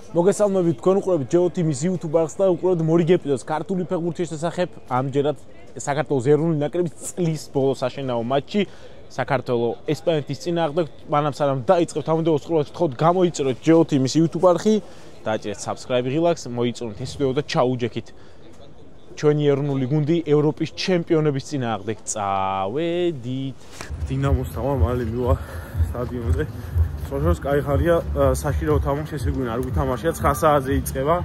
მოგესალმებით თქვენ უყურებთ GeoTV-ის YouTube არხს და უყურებთ მორიგ ეპიზოდს ქართული ფეხბურთის შესახებ. ამჯერად საქართველოს ეროვნული ნაკრების წლის ბოლო საშინაო მატჩი საქართველოს ესპანეთის წინააღმდეგ. მანამ სანამ დაიწყებთ ამბავს უყურებთ, გთხოვთ გამოიწეროთ GeoTV-ის YouTube არხი, დააჭერეთ subscribe ღილაკს, მოიწონოთ ეს ვიდეო და ჩაუჯექით ჩვენი ეროვნული გუნდი ევროპის ჩემპიონების წინააღმდეგ. წავედით. დინამოს თავა მალე მივა სტადიონზე. სოჟოს кайხარია საშინაო თამაში ესე გვინა არ გვითამაშია 9 საათზე იწყება.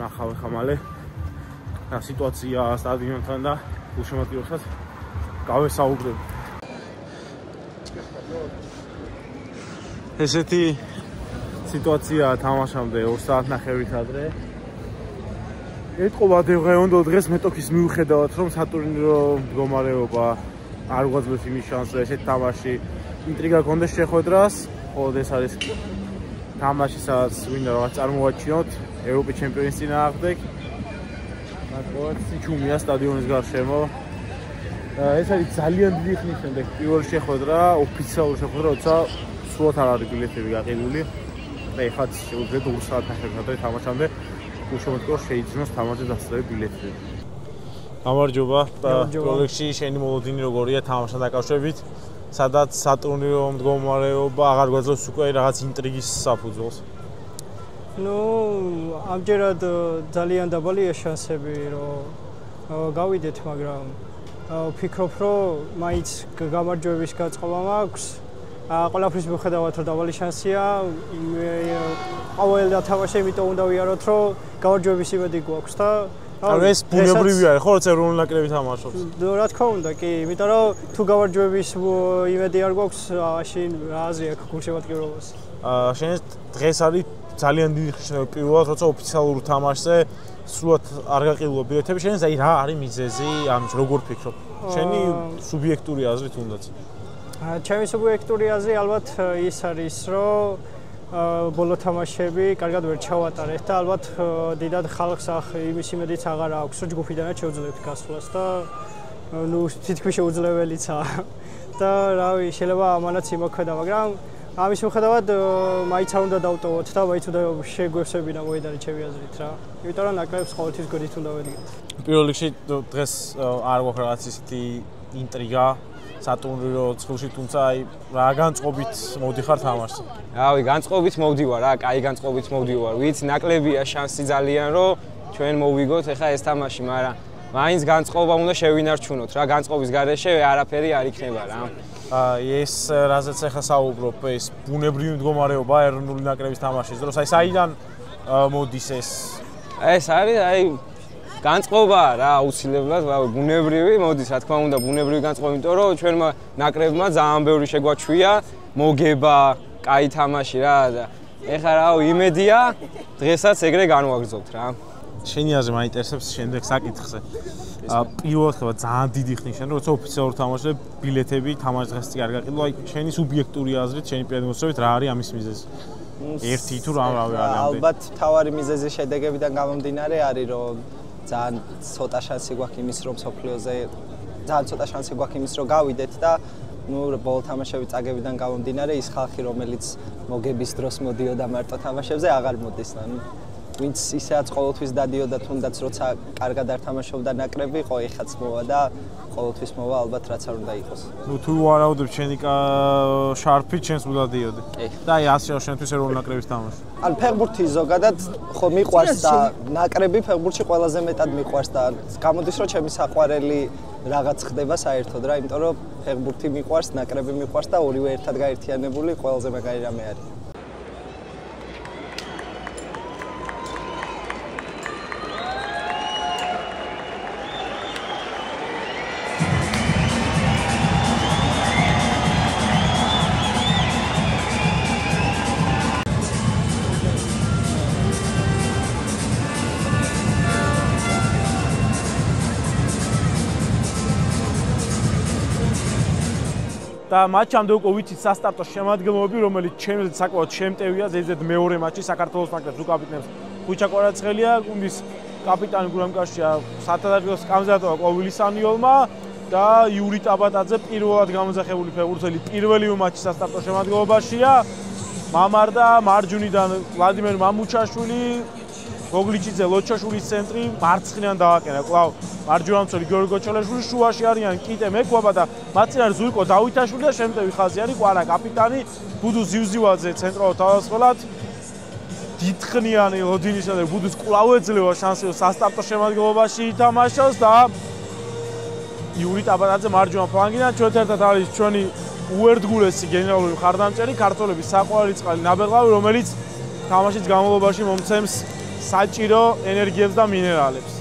ნახავ ხამალე და სიტუაცია სტადიონთან და გულშემატკივრებსაც გავესაუბრებ. ესეთი სიტუაცია თამაშამდე 2 საათნახევრით ადრე. ეთყობა დღეონდო დღეს მეტოქის მიუხედავად რომ სატურნირო მდგომარეობა არ გვაძლევს იმის შანსს ესეთ თამაში ინტრიგა გქონდეს შეხვედრას, ხოლო ეს არის თამაში სადაც გვინდა რაღაც წარმოვაჩინოთ ევროპის ჩემპიონის წინააღმდეგ. მაგალითად სიჩუმეა სტადიონის გარშემო. ეს არის ძალიან დიდი ხნის შემდეგ პირველი შეხვედრა, ოფიციალური შეხვედრა, როცა სულად არ არის ბილეთები გაყიდული. ეხლა შეუძლია 2 საათნახევრად თამაშამდე გულშემატკივრს შეიძინოს თამაშზე დასწრები ბილეთები. გამარჯობა. პროექტში შენი მოლოდინი როგორია თამაშთან დაკავშირებით? სადაც სატურნირო მდგომარეობა აღარ გვაძლევს უკვე რაღაც ინტრიგის საფუძველს. ამჯერად ძალიან დაბალია შანსები რომ გავიდეთ, მაგრამ ვფიქრობ რომ მაინც გამარჯვების გაწყობა მაქვს. ყველაფრის მიუხედავად რომ დაბალი შანსია, ყოველ თამაში იმიტომ უნდა ვიაროთ რომ გამარჯვების იმედი გვაქვს და ეს ბუნებრივი არის, ხო, როცა ეროვნული ნაკრები თამაშობს. რა თქმა უნდა, კი, იმიტომ რომ თუ გამარჯვების იმედი არ გვაქვს, მაშინ რა აზრი აქვს გულშემატკივრობას. შენ დღეს არის ძალიან დიდი ხნის პირველად, როცა ოფიციალურ თამაშზე სულად არ გაყიდულო ბილეთები. შენ აი რა არის მიზეზი ამის, როგორ ფიქრობ? შენი სუბიექტური აზრით თუნდაც. ჩემი სუბიექტური აზრი ალბათ ის არის, რომ ბოლო თამაშები კარგად ვერ ჩავატარეთ და ალბათ დიდად ხალხს იმის იმედიც აღარ აქვს, რომ ჯგუფიდანაც შევძლებთ გასვლას და თითქმის შეუძლებელიცაა. და რავი, შეიძლება ამანაც იმოქმედა, მაგრამ ამის მიუხედავად მაინც არ უნდა დავტოვოთ და მაინც უნდა შეგვევსებინა მოედანი ჩემი აზრით რა. იმიტომ რომ ნაკრებს ყოველთვის გვერდით უნდა ვედგეთ. პირველ რიგში დღეს არ გვაქვს რაღაც ისეთი ინტრიგა სატურნირო ცხილში, თუმცა აი რა განწყობით მოვდიხარ თამაშზე. რავი, განწყობით მოვდივარ რა, კაი განწყობით მოვდივარ. ვიცი, ნაკლებია შანსი ძალიან რომ ჩვენ მოვიგოთ ახლა ეს თამაში, მაგრამ მაინც განწყობა უნდა შევინარჩუნოთ რა, განწყობის გარეშე არაფერი არ იქნება რა. ეს რაზეც ახლა საუბრობ, ეს ბუნებრივი მდგომარეობა ეროვნული ნაკრების თამაშის დროს, აი საიდან მოდის ეს? ეს არის აი განწყობა რა, აუცილებლად, ბუნებრივი მოდის, რა თქმა უნდა, ბუნებრივი განწყობა, იმიტომ რომ ჩვენმა ნაკრებმა ძალიან ბევრი შეგვაჩვია, მოგება, კაი თამაში რა და ეხლა რა, იმედია დღესაც ეგრე განვაგრძობთ რა. შენი აზრი მაინტერესებს შემდეგ საკითხზე. პირველად ხება ძალიან დიდი ხნის შენ, როცა ოფიციალურ თამაშზე ბილეთები თამაშ დღეს კი არ გაყიდულო, აი შენი სუბიექტური აზრით, შენი პრედმოსტრებით რა არის ამის მიზეზი? ერთი თუ რა არის? ალბათ თავარი მიზეზი შედეგებიდან გამომდინარე არის, რომ ძალიან ცოტა შანსი გვაქვს იმის რომ სოფლიოზე ძალიან ცოტა შანსი გვაქვს იმის რომ გავიდეთ და ბოლო თამაშების წაგებიდან გამომდინარე ის ხალხი რომელიც მოგების დროს მოდიოდა მარტო თამაშებზე აღარ მოდის. ვინც ისეაც ყოველთვის დადიოდა თუნდაც როცა კარგად არ თამაშობდა ნაკრები, ხო ეხაც მოვა და ყოველთვის მოვა ალბათ რაც არ უნდა იყოს. თუ ვარაუდებ შენი შარფით შენს უნდა დიოდი. და აი ასე რომ შენთვის ეროვნული ნაკრების თამაში. ან ფეხბურთი ზოგადად ხო მიყვარს და ნაკრები ფეხბურთში ყველაზე მეტად მიყვარს და გამოდის რომ ჩემი საყვარელი რაღაც ხდება საერთოდ რა, იმიტომ რომ ფეხბურთი მიყვარს, ნაკრები მიყვარს და ორივე ერთად გაერთიანებული ყველაზე მაგარი რამე არის. და მატჩამდე უკვე ვიცით სასტარტო შემადგენლობები, რომელიც ჩემს საკმაოდ შემტევია, ზედიზედ მეორე მატჩი საქართველოს ნაკრებს უკაპიტნებს ხუჩა კვარაცხელია, გუნდის კაპიტანი გურამკაშია, სათადარიგოს კამზატოვა ყვავილისანიოლმა და იური ტაბატაძე პირველად გამოძახებული ფეხბურთელი პირველი მატჩი სასტარტო შემადგენლობაშია. მამარდა, მარჯვნიდან ვლადიმერ მამუჩაშვილი, გოგლიჩიძე, ლოჩაშვილის ცენტრი მარცხნიდან დააკერა. კვლავ მარჯვენამცველი გიორგი გოჩოლაშვილი, შუაში არიან კიტე მექვაბა და მათ წინ არის ზუიკო დავითაშვილი და შემტევი ხაზი არის ყვარა კაპიტანი ბუდუ ზივზივაძე ცენტრალურ თავდასხმელად. დიდხნიანი ლოდინისა და ბუდუს კვლავ ეძლევა შანსი სასტარტო შემადგენლობაში ითამაშოს და იური ტაბანაძე მარჯვენა ფლანგიდან ჩვენ ერთად არის ჩვენი უერთგულესი გენერალური მხარდამჭერი ქართველების საყვარელი წყალი ნაბეღლავი, რომელიც თამაშის განმავლობაში მომცემს საჭირო ენერგიებს და მინერალებს.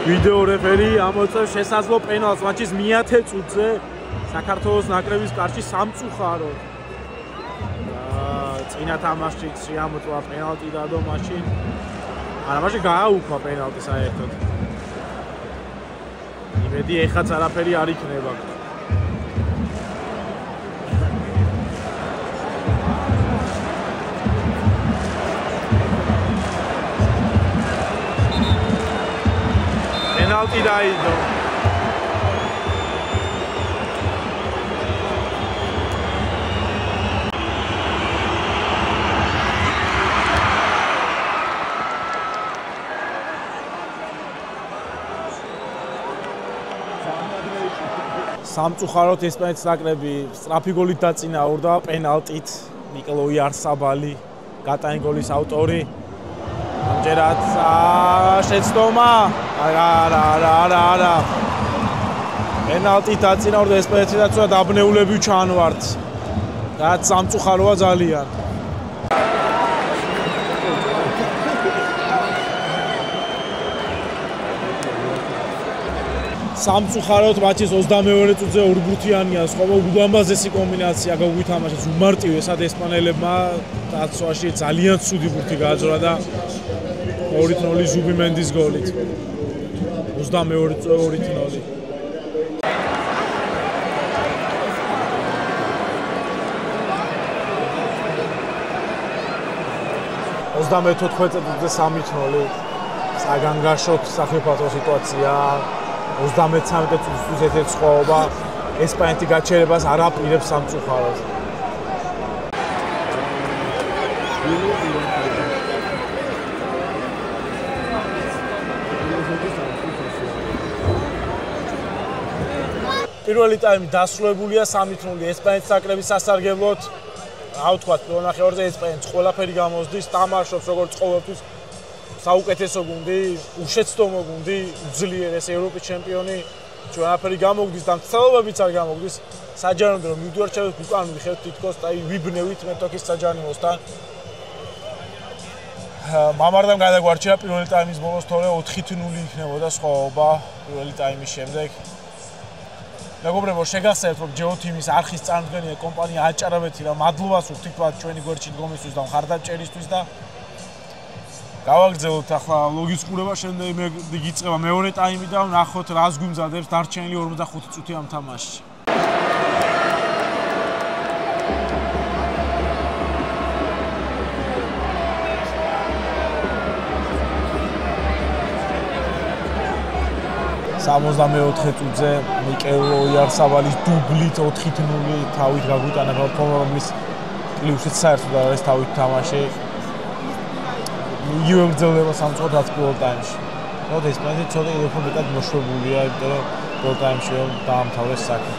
ვიდეო რეფერი ამოწევს შესაძლო პენალს მატჩის მე-10 წუთზე საქართველოს ნაკრების კარში სამწუხაროდ. წინა თამაშში შეამოწვა პენალტი დადო მაშინ. არა, მაშინ გააუქვა პენალტი საერთოდ. იმედი ეხაც არაფერი არ იქნება. პენალტი დაიდო. სამწუხაროდ ესპანეთის ნაკრები სწრაფი გოლით დაწინაურდა პენალტით. მიკელ ოიარსაბალი გატანი გოლის ავტორი. ამჯერად შეცდომა არა პენალტით დაწინაურდა ესპანეთი და ცოტა დაბნეულები ჩანვართ. რაც სამწუხაროა ძალიან. სამწუხაროდ მატჩის 22 წუთზე ორგულთიანია სხვა უდამაზესი კომბინაცია გაგვითამაშეს უმარტივესად ესპანელებმა დაცვაში ძალიან ცუდი ბურთი გააძრა და 2-0 ზუბიმენდის გოლით 22-2. წუთზე 3-0 საგანგაშო საფეხბურთო სიტუაცია 33 წუთის ერთად სხვაობა ესპანეთი გაჩერებას არ აპირებს სამწუხაროდ. პირველი ტაიმი დასრულებულია 3-0 ესპანეთის ნაკრების სასარგებლოდ. რა ვთქვათ, პირველ ნახევარზე ესპანეთს ყველაფერი გამოსდის, თამაშობს როგორც ყოველთვის საუკეთესო გუნდი, უშეცდომო გუნდი, უძლიერეს ევროპის ჩემპიონი. ჩვენაფერი გამოგდის და მცდელობებიც არ გამოგდის. საჯარიმოდ რომ მივდივართ უკან ვიხევთ თითქოს აი ვიბნევით მეტოქის საჯარიმოსთან. მამარდამ გადაგვარჩია პირველი ტაიმის ბოლოს თორე 4-0 იქნებოდა სხვაობა პირველი ტაიმის შემდეგ. მეგობრებო, შეგახსენებთ რომ ჯეოთიმის არხის წარმოდგენია კომპანია აჭარაბეთი რა მადლობას ვთქვით ჩვენი გვერდში დგომისთვის და მხარდამჭერისთვის და გავაგრძელოთ ახლა ლოგის ყურება, შემდეგ გიწყება მეორე ტაიმი და ვნახოთ რას გვიმზადებს დარჩენილი 45 წუთი ამ თამაშში. სამოცდამეოთხე წუთზე მიკელ ოიარსაბალის დუბლით 4-0 თავით გაგვიტანა რომლის პლუსით საერთოდ არის თავით თამაში. იგივე გრძელდება სამწუხაროდ პირველ ტაიმში. მოდი ესპანეთი ცოტა უფრო მეტად მოშვებულია, იმიტომ რომ პირველ ტაიმში დაამთავრეს საქმე.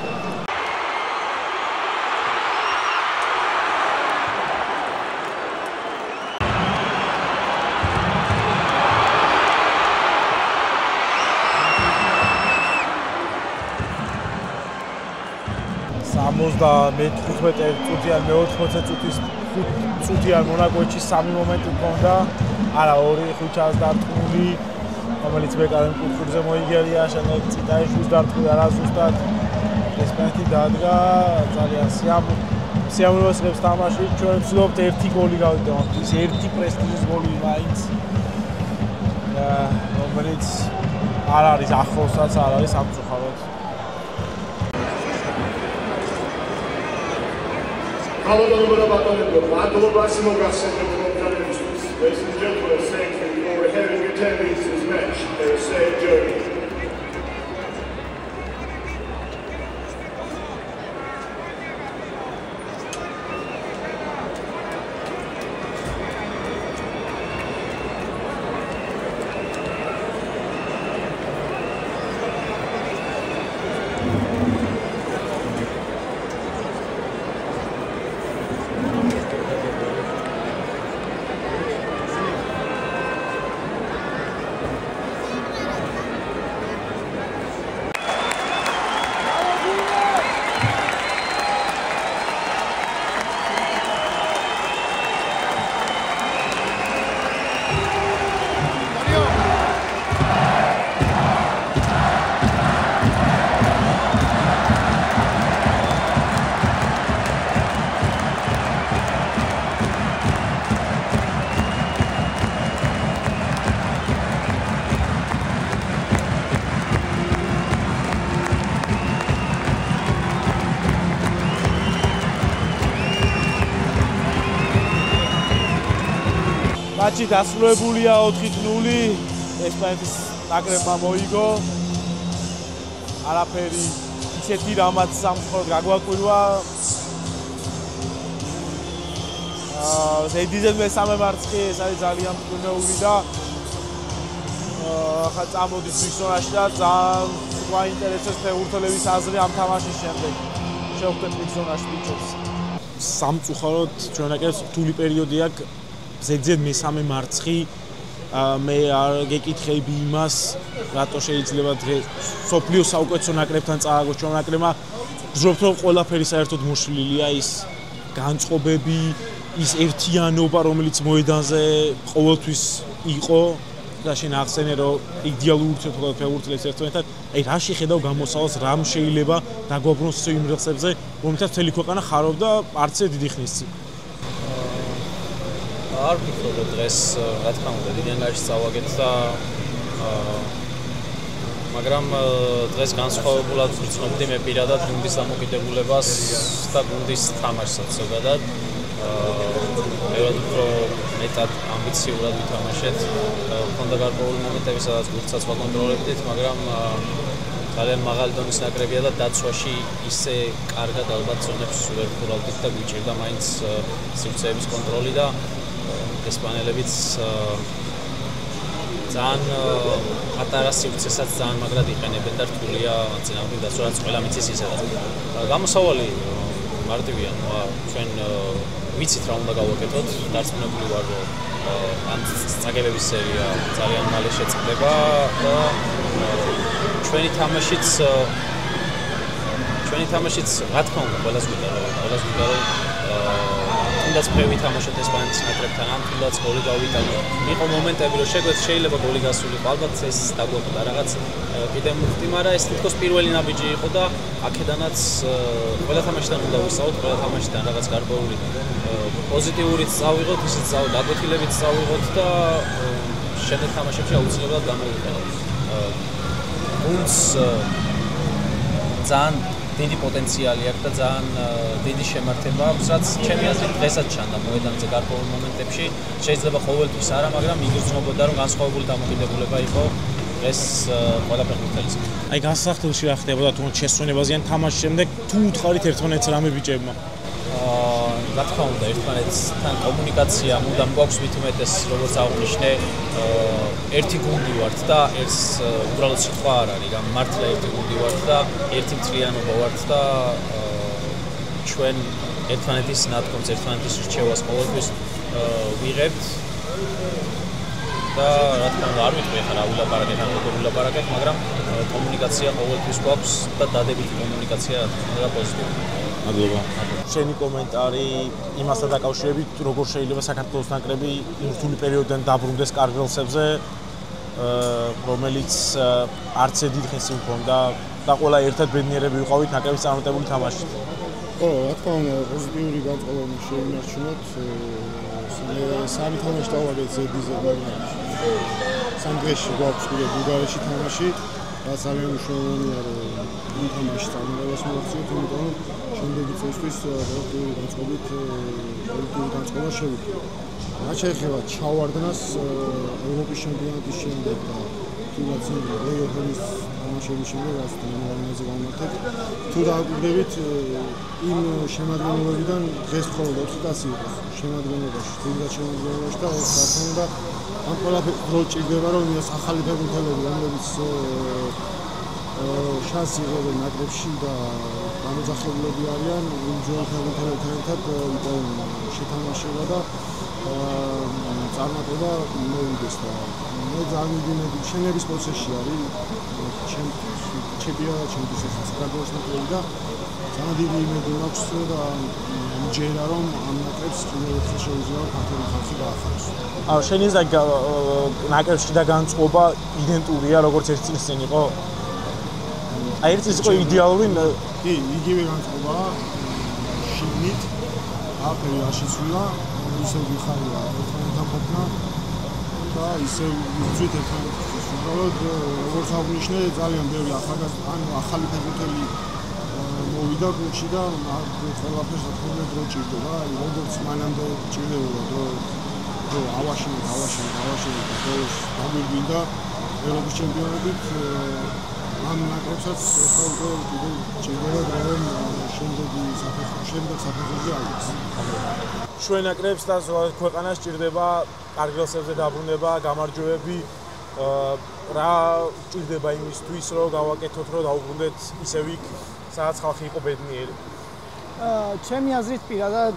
მე-15 წუთიან მე-80 წუთის 5 წუთიან მონაკოჩი 3 მომენტი ჰქონდა. არა 2 ხუჩას დარტყმული, რომელიც ბეკარემ კუთხურზე მოიგერია, შემდეგ წიტაიშვილს დარტყმული არაზუსტად. ესპანეთი დადგა ძალიან სიამოვნებას ღებს თამაში. ჩვენ ვცდილობთ 1 გოლი გავიდოთ. ის 1 პრესტიჟის გოლი მაინც. რომელიც არ არის ახლოსაც, არ არის სამწუხაროდ. Ladies and gentlemen, thank you for having attended this match. A sad journey. მატჩი დასრულებულია 4-0. ესპანეთის ნაკრებმა მოიგო. არაფერი ისეთი რამაც სამწუხაროდ გაგვაკვირვა. ზედიზედ მესამე მარცხი, ეს არის ძალიან მკვლეული და ახლა წამოდის ვიქსონაში და ძალიან გვაინტერესებს ფეხბურთელების აზრი ამ თამაშის შემდეგ. შევხვდეთ ვიქსონაში ბიჭებს. სამწუხაროდ ჩვენ ნაკრებს რთული პერიოდი აქვს. ზედიზედ მესამე მარცხი მე არ გეკითხები იმას, რატო შეიძლება დღეს სოფლიოს საუკეთესო ნაკრებთან წააგოს ჩვენ ნაკრებმა. ვგრძნობთ რომ ყველაფერი საერთოდ მოშლილია, ის განწყობები, ის ერთიანობა, რომელიც მოედანზე ყოველთვის იყო და შენ ახსენე რომ იდეალური ურთიერთობა ფეხბურთელებს ერთმანეთთან. აი რა შეხედავ გამოსავალს, რამ შეიძლება დაგვაბრუნოს იმ რხებზე, რომელთაც მთელი ქვეყანა ხარობდა არც დიდი ხნის წინ. არ ვფიქრობ რომ დღეს რა თქმა უნდა დიდი ანგარიში წავაგეთ და მაგრამ დღეს განსხვავებულად ვგრძნობდი მე პირადად გუნდის დამოკიდებულებას და გუნდის თამაშსაც ზოგადად. ბევრად უფრო მეტად ამბიციურად ვითამაშეთ. ჰქონდა გარკვეული მომენტები, სადაც გუნდსაც ვაკონტროლებდით, მაგრამ ძალიან მაღალი დონის ნაკრებია და დაცვაში ისე კარგად ალბათ ზონებს ვერ ხურავდით და გვიჭირდა მაინც სივრცეების კონტროლი და ესპანელებიც ძალიან პატარა სივრცესაც ძალიან მაგრად იყენებენ და რთულია წინააღმდეგ დაცვაც ყველა მიწის ისედაც. გამოსავალი მარტივია, ჩვენ ვიცით რა უნდა გავაკეთოთ, დარწმუნებული ვარ, რომ ამ წაგებების სერია ძალიან მალე შეწყდება და ჩვენი თამაშიც რა თქმა უნდა ყველას გვინდა რომ თუნდაც პრევი თამაშოთ ესპანეთის ნაკრებთან, ან თუნდაც გოლი გავიტანოთ. იყო მომენტები, რომ შეიძლება გოლი გასულიყო, ალბათ ეს დაგვეყდა რაღაც კიდე მუხტი, მაგრამ ეს თითქოს პირველი ნაბიჯი იყო და აქედანაც ყველა თამაშიდან უნდა ვისაუბროთ, ყველა თამაშიდან რაღაც გარკვეული პოზიტიურიც წავიღოთ, ისიც დაგვეთილებიც წავიღოთ და შემდეგ თამაშებში აუცილებლად გამოვიყენოთ. გუნდს ძალიან დიდი პოტენციალი აქვს და ძალიან დიდი შემართება აქვს, რაც ჩემი აზრით დღესაც ჩანდა მოედანზე გარკვეულ მომენტებში. შეიძლება ყოველთვის არა, მაგრამ იგრძნობოდა, რომ განსხვავებული დამოკიდებულება იყო ეს ყველა ფეხბურთელის. აი განსახილში რა ხდებოდა თუნდაც შესვენებაზე ან თამაშის შემდეგ თუ უთხარით ერთმანეთს რამე ბიჭებმა? რა თქმა უნდა, ერთმანეთთან კომუნიკაცია მუდამ გვაქვს მით უმეტეს, როგორც აღნიშნე, ერთი გუნდი ვართ და ეს უბრალოდ სიტყვა არ არის, მართლა ერთი გუნდი ვართ და ერთი მთლიანობა ვართ და ჩვენ ერთმანეთის ნათქვამს, ერთმანეთის რჩევას ყოველთვის ვიღებთ და რა თქმა უნდა, არ ვიტყვი ახლა რა ვილაპარაკეთ, ან როგორ ვილაპარაკეთ, მაგრამ კომუნიკაცია ყოველთვის გვაქვს და დადებითი კომუნიკაცია რა თქმა უნდა პოზიტიური. მადლობა. შენი კომენტარი იმასთან დაკავშირებით, როგორ შეიძლება საქართველოს ნაკრები იმ რთული პერიოდიდან დაბრუნდეს კარგველსებზე, რომელიც არც დიდ ხანს მქონდა და ყველა ერთად ბედნიერები ვიყავით ნაკრების წარმატებული თამაშით. ხო, რა თქმა უნდა, პოზიტიური განწყობა შეინარჩუნოთ. სამი თამაში დავაგეთ ზედიზე, მაგრამ სამ დღეში გვაქვს კიდე ბულგარეთში თამაში. რაც ძალიან მნიშვნელოვანია, რომ იმ თამაშს წარმატებას მივაღწიოთ, იმიტომ რომ შემდეგი წესთვის პოზიტიური განწყობა შევიდეთ. რაც შეეხება ჩავარდნას ევროპის ჩემპიონატის შემდეგ და თუნდაც პლეი-ოფების თამაშების შემდეგ, რაც ნორმალიზაცია გამართეთ, თუ დააკვირდებით იმ შემადგენლობებიდან დღეს მხოლოდ 4 კაცი იყო შემადგენლობაში, თუნდაც შემადგენლობაში და ეს რა თქმა უნდა ამ ყველაფერს დრო ჭირდება, რომ ეს ახალი ფეხბურთელები, რომლებიც შანსი იღებენ ნაკრებში და გამოძახებულები არიან, იმ ძველ ფეხბურთელებთან ერთად ვიყავენ შეთამაშება და წარმატება მოვიდეს და მე ძალიან ვიმედი შენების პროცესში არის ჩემპიონატის საქართველოს ნაკრები და ძალიან დიდი იმედი მაქვს და მჯერა რომ ამ ნაკრებს კიდევ ერთხელ შეუძლია ქართული ხალხი დაახაროს. შენი ნაკრებში და განწყობა იდენტურია როგორც ერთ წლის წინ იყო? აი ერთ წლის იყო იდეალური? კი, იგივე განწყობა შიგნით აფერი არ შეცვლილა, ისევ ვიხარია ერთმანეთთან ყოფნა და ისევ ვიწვით ერთმანეთს. უბრალოდ როგორც აღნიშნე, ძალიან ბევრი ახალი ფეხბურთელი მოვიდა გუნდში და ყველაფერს რა თქმა უნდა დრო ჭირდება, როგორც მანამდე ჭირდებოდა დრო ავაშენოთ და ბოლოს დაგვირგვინდა ევროპის ჩემპიონატით ამ ნაკრებსაც ახლა უკვე ჭირდება რომ შემდეგ საფეხბურთოზე აიღოს. ჩვენ ნაკრებს და ქვეყანას ჭირდება კარგველსებზე დაბრუნება, გამარჯვებები, რა ჭირდება იმისთვის რომ გავაკეთოთ, რომ დაუბრუნდეთ ისევ იქ სადაც ხალხი იყო ბედნიერი. ჩემი აზრით პირადად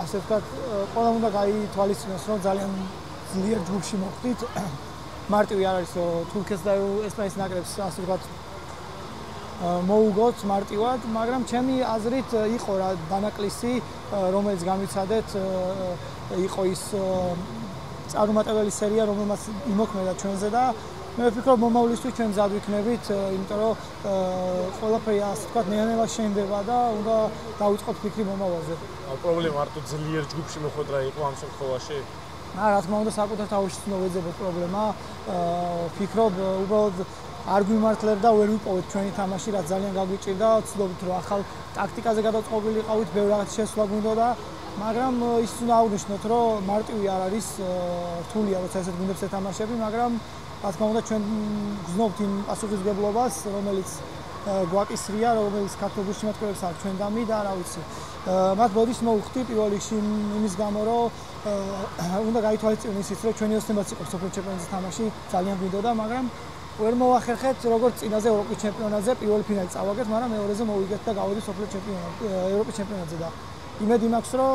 ასე ვთქვათ, ყველამ უნდა გაითვალისწინოს, რომ ძალიან ძლიერ ჯგუფში მოხვდით. მარტივი არ არის, რომ თურქეთს და ესპანეთის ნაკრებს ასე ვთქვათ მოუგოთ მარტივად, მაგრამ ჩემი აზრით იყო რა დანაკლისი, რომელიც გამიცადეთ, იყო ის წარუმატებელი სერია, რომელმაც იმოქმედა ჩვენზე და მე ვფიქრობ მომავლისთვის ჩვენ მზად ვიქნებით, იმიტომ რომ ყველაფერი ასე ვთქვათ ნეანელა შენდება და უნდა დავიწყოთ ფიქრი მომავალზე. პრობლემა მარტო ძლიერ ჯგუფში მოხვედრა იყო ამ შემთხვევაში? რა თქმა უნდა საკუთარ თავში უნდა ვეძებოთ პრობლემა. ვფიქრობ უბრალოდ არ გვიმართლებდა, ვერ ვიპოვეთ ჩვენი თამაში, რაც ძალიან გაგვიჭირდა, ვცდილობთ რომ ახალ ტაქტიკაზე გადაწყობილი ყავით, ბევრ რაღაც შესვლა გვინდოდა, მაგრამ ის უნდა აღვნიშნოთ, რომ მარტივი არ არის, რთულია როცა ესეთ გუნდებს ეთამაშები, მაგრამ რა თქმა უნდა ჩვენ გზნობთ იმ პასუხისმგებლობას, რომელიც გვაკისრია, რომელიც ქართულ გულშემატკივრებს აქვს ჩვენ დამი და რა ვიცი. მათ ბოდიშს მოვხდი პირველ რიგში იმის გამო, რომ უნდა გაითვალისწინოს ისიც, რომ ჩვენი ოსნებაც იყო სოფლიო ჩემპიონატის თამაში, ძალიან გვინდოდა, მაგრამ ვერ მოვახერხეთ, როგორც წინაზე ევროპის ჩემპიონატზე პირველი ფინალი წავაგეთ, მაგრამ მეორეზე მოვიგეთ და გავედით სოფლიო ჩემპიონატზე, ევროპის ჩემპიონატზე და იმედი მაქვს, რომ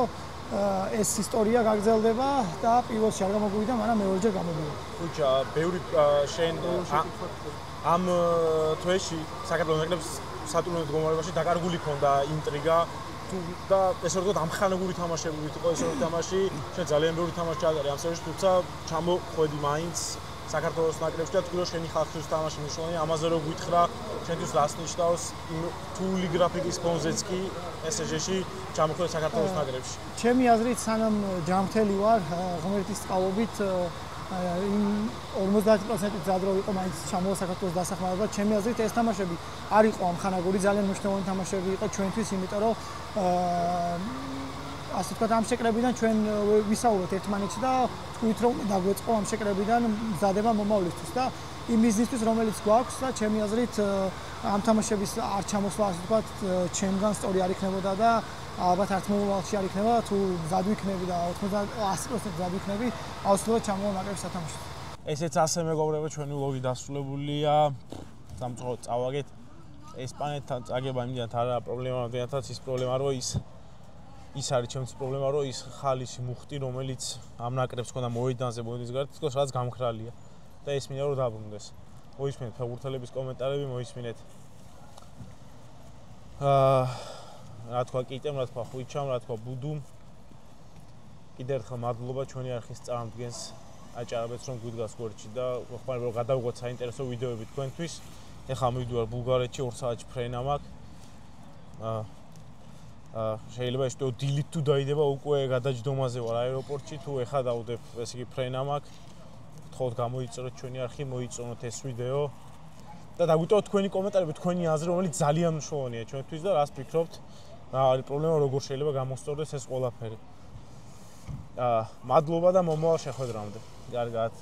ეს ისტორია გაგრძელდება და პირველში არ გამოგვივიდა, მაგრამ მეორეჯერ გამოვიდა. ხუჭა, ბევრი შენ ამ თვეში საქართველოს ნაკრებს სატურნირო მდგომარეობაში დაკარგული ქონდა ინტრიგა და ესე რომ ამხანაგური თამაშებით იყო ეს ორი თამაში, შენ ძალიან ბევრი თამაში ჩაატარე ამ სერიაში, თუმცა ჩამოხვედი მაინც საქართველოს ნაკრებში და თქვი რომ შენი ხალხის თამაში მნიშვნელოვანია, ამაზე რომ გითხრა, შენთვის რას ნიშნავს რთული გრაფიკის ფონზეც კი ესეჟეში ჩამოხვედი საქართველოს ნაკრებში. ჩემი აზრით, სანამ ჯანმრთელი ვარ, ღმერთის წყალობით იმ 50% მზად რო იყო მაინც ჩამოვა საქართველოს დასახმარებლად, ჩემი აზრით ეს თამაშები არ იყო ამხანაგური, ძალიან მნიშვნელოვანი თამაშები იყო ჩვენთვის, იმიტომ რომ ასე ვთქვათ, ამ შეკრებიდან ჩვენ ვისაუბრეთ ერთმანეთში და თქვით რომ დაგვეწყო ამ შეკრებიდან მზადება მომავლისთვის და იმ მიზნისთვის, რომელიც გვაქვს და ჩემი აზრით ამ თამაშების არ ჩამოსვლა, ასე ვთქვათ, ჩემგან სწორი არ იქნებოდა და ალბათ არც მომავალში არ იქნება, თუ მზად ვიქნები და 100% მზად ვიქნები, აუცილებლად ჩამოვა ნაკრების სათამაშოდ. ესეც ასე მეგობრებო, ჩვენი ვლოგი დასრულებულია. სამწუხაროდ წავაგეთ ესპანეთთან წაგება იმდენად არა პრობლემა, იმდენადაც ის პრობლემა რომ ის არის ჩემთვის პრობლემა, რომ ის ხალიში მუხტი, რომელიც ამ ნაკრებს ქონდა მოედანზე მოედის გარეთ, თქოს რაც გამქრალია და ეს მინდა რომ დაბრუნდეს. მოისმინეთ ფეხბურთელების კომენტარები, მოისმინეთ რა თქვა კიტემ, რა თქვა ხუიჩამ, რა თქვა ბუდუმ. კიდევ ერთხელ მადლობა ჩვენი არხის წარმომადგენლს აჭარაბეთს რომ გვიდგას გვერდში და ხმარება რომ გადავიღოთ საინტერესო ვიდეოები თქვენთვის. ეხლა მივიდივარ ბულგარეთში 2 საათში ფრენა მაქვს. შეიძლება ის დილით თუ დაიდება უკვე გადაჯდომაზე ვარ აეროპორტში თუ ეხლა დავდებ ესე იგი ფრენა მაქვს. გთხოვთ გამოიწეროთ ჩვენი არხი, მოიწონოთ ეს ვიდეო და დაგვიტოვოთ თქვენი კომენტარები, თქვენი აზრი, რომელიც ძალიან მნიშვნელოვანია ჩვენთვის და რას ფიქრობთ, რა არის პრობლემა, როგორ შეიძლება გამოსწორდეს ეს ყველაფერი. მადლობა და მომავალ შეხვედრამდე. კარგად.